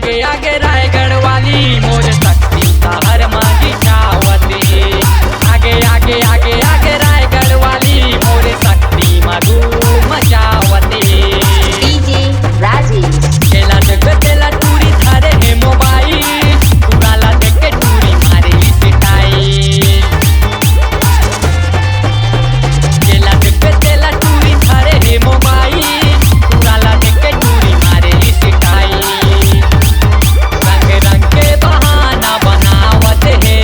आगे आगे रायगढ़ वाली मोर शक्ति सहर माजी छावते। आगे आगे आगे आगे रायगढ़ वाली मोर शक्ति मधु मचावते। डीजे राजेश केला देख तेला टूरी धारे है मोबाइल उड़ाला देख के टूरी मारे सिटाई। केला देख तेला टूरी धारे है मोबाइल उड़ाला देख के टूरी मारे सिटाई। रंग रंग के बहाना बनावत है।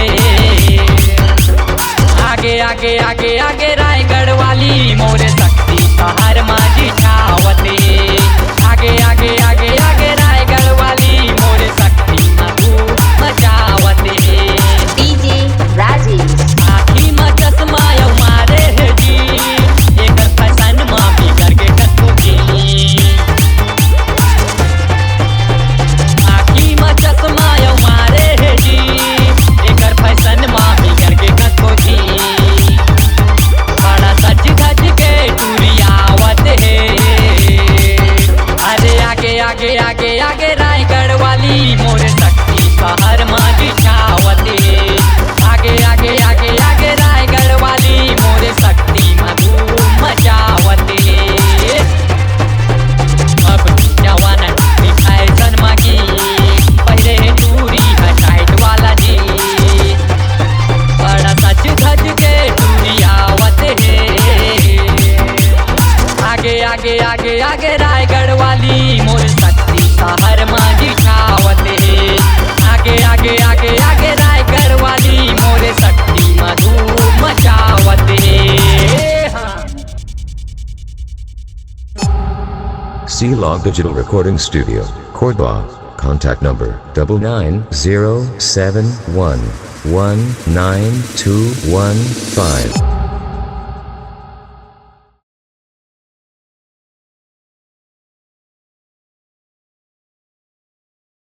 आगे आगे आगे आगे रायगढ़ वाली मोर शक्ति सहर माजी छावते। आगे आगे आगे आगे रायगढ़ वाली मोर शक्ति मधु मचावते। डीजे राजेश आखी में चश्मा यौ मारे है जी एकर फैशन में बिगड़ के कतो की। आखी में चश्मा यौ मारे है जी एकर फैशन में बिगड़ के कतो की। बड़ा सज धज के टूरी आवत है। अरे आगे आगे आगे आगे रायगढ़ वाली मोर शक्ति सहर माजी छावते। आगे आगे आगे आगे रायगढ़ वाली मोर शक्ति मधु मचावते। अब जवान फैशन मागी पहले टूरी है टाइट वाला जी। बड़ा सच धज के टूरी आवत है। आगे आगे आगे आगे रायगढ़ वाली मोर शक्ति सहर माजी छावते। आगे आगे आगे आगे रायगढ़ वाली मोर शक्ति मधु मचावते। Shila Digital Recording Studio, Korba. Contact number 9907119215.